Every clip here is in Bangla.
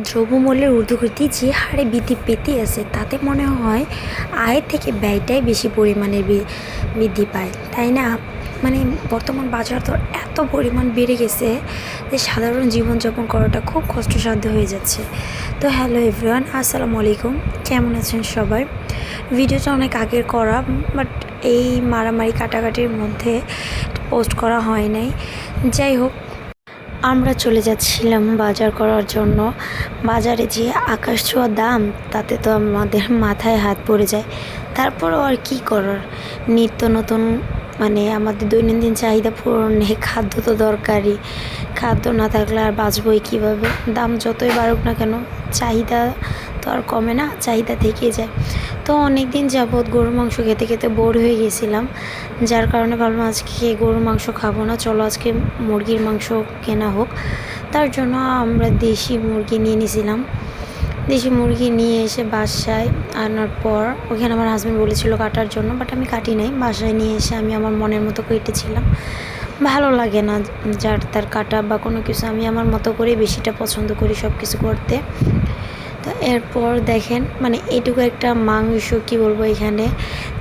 দ্রব্যমূল্যের ঊর্ধ্বগতি যে হারে বৃদ্ধি পেতে আছে তাতে মনে হয় আয়ের থেকে ব্যয়টাই বেশি পরিমাণে বৃদ্ধি পায়, তাই না? মানে বর্তমান বাজার দর এত পরিমাণ বেড়ে গেছে যে সাধারণ জীবনযাপন করাটা খুব কষ্টসাধ্য হয়ে যাচ্ছে। তো হ্যালো এভরিওয়ান, আসসালামু আলাইকুম। কেমন আছেন সবাই? ভিডিওটা অনেক আগের করা, বাট এই মারামারি কাটাকাটির মধ্যে পোস্ট করা হয় নাই। যাই হোক, আমরা চলে যাচ্ছিলাম বাজার করার জন্য। বাজারে যে আকাশ ছোঁয়া দাম, তাতে তো আমাদের মাথায় হাত পড়ে যায়। তারপরও আর কি করার, নিত্য নতুন আমাদের দৈনন্দিন চাহিদা পূরণে খাদ্য তো দরকারই। খাদ্য না থাকলে আর বাঁচবই কীভাবে? দাম যতই বাড়ুক না কেন, চাহিদা তো আর কমে না, চাহিদা থেকেই যায়। তো অনেক দিন যাবৎ গরুর মাংস খেতে খেতে বোর হয়ে গেছিলাম, যার কারণে ভাবলাম আজকে গরুর মাংস খাবো না, চলো আজকে মুরগির মাংস কেনা হোক। তার জন্য আমরা দেশি মুরগি নিয়ে নিয়েছিলাম। দেশি মুরগি নিয়ে এসে বাসায় আনার পর ওখানে আমার হাজব্যান্ড বলেছিল কাটার জন্য, বাট আমি কাটি নাই। বাসায় নিয়ে এসে আমি আমার মনের মতো কেটেছিলাম। ভালো লাগে না যার তার কাটা বা কোনো কিছু, আমি আমার মতো করে বেশিটা পছন্দ করি সব কিছু করতে। তো এরপর দেখেন, এটুকু একটা মাংস কি বলবো, এখানে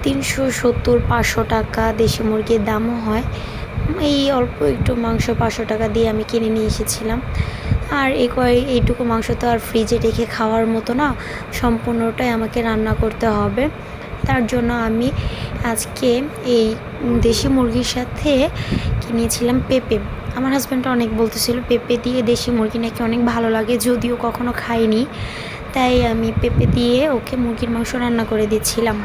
370-500 টাকা দেশি মুরগির দামও হয়। এই অল্প একটু মাংস 500 টাকা দিয়ে আমি কিনে নিয়ে এসেছিলাম। আর এইটুকু মাংস তো আর ফ্রিজে রেখে খাওয়ার মতো না, সম্পূর্ণটাই আমাকে রান্না করতে হবে। তার জন্য আমি আজকে এই দেশি মুরগির সাথে কিনেছিলাম পেঁপে। আমার হাজব্যান্ড অনেক বলতেছিল পেঁপে দিয়ে দেশি মুরগি নাকি অনেক ভালো লাগে, যদিও কখনো খাইনি। তাই আমি পেঁপে দিয়ে ওকে মুরগির মাংস রান্না করে দিচ্ছিলাম।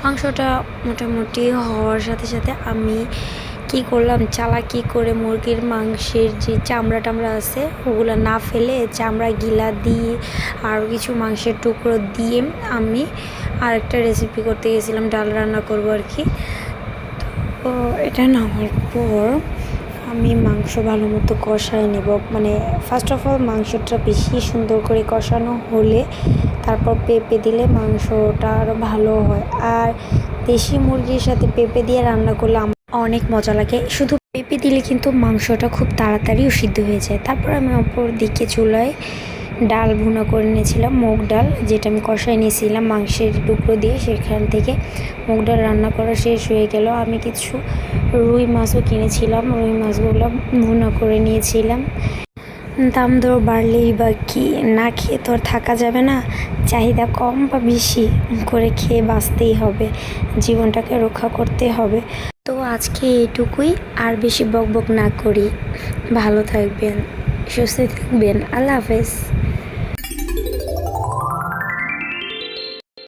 মাংসটা মোটামুটি হওয়ার সাথে সাথে আমি কি করলাম, চালাকি করে মুরগির মাংসের যে চামড়া টামড়া আছে ওগুলো না ফেলে চামড়া গিলা দিয়ে আরও কিছু মাংসের টুকরো দিয়ে আমি আরেকটা রেসিপি করতে গেছিলাম, ডাল রান্না করবো আর কি। তো এটা নেওয়ার পর আমি মাংস ভালো মতো কষায় নেব। ফার্স্ট অফ অল মাংসটা বেশি সুন্দর করে কষানো হলে তারপর পেঁপে দিলে মাংসটা আরও ভালো হয়। আর দেশি মুরগির সাথে পেঁপে দিয়ে রান্না করলে অনেক মজা লাগে। শুধু পেঁপে দিলে কিন্তু মাংসটা খুব তাড়াতাড়িও সিদ্ধ হয়ে যায়। তারপর আমি অপর দিকে চুলায় ডাল ভুনা করে নিয়েছিলাম, মুগ ডাল, যেটা আমি কষায় নিয়েছিলাম মাংসের টুকরো দিয়ে। সেখান থেকে মুগ ডাল রান্না করা শেষ হয়ে গেল। আমি কিছু রুই মাছও কিনেছিলাম, রুই মাছগুলো ভুনা করে নিয়েছিলাম। দাম দর বাড়লেই বা কি, না খেয়ে তো আর থাকা যাবে না। চাহিদা কম বা বেশি করে খেয়ে বাঁচতেই হবে, জীবনটাকে রক্ষা করতে হবে। তো আজকে এইটুকুই, আর বেশি বকবক না করি। ভালো থাকবেন, সুস্থ থাকবেন, আল্লাহ হাফেজ।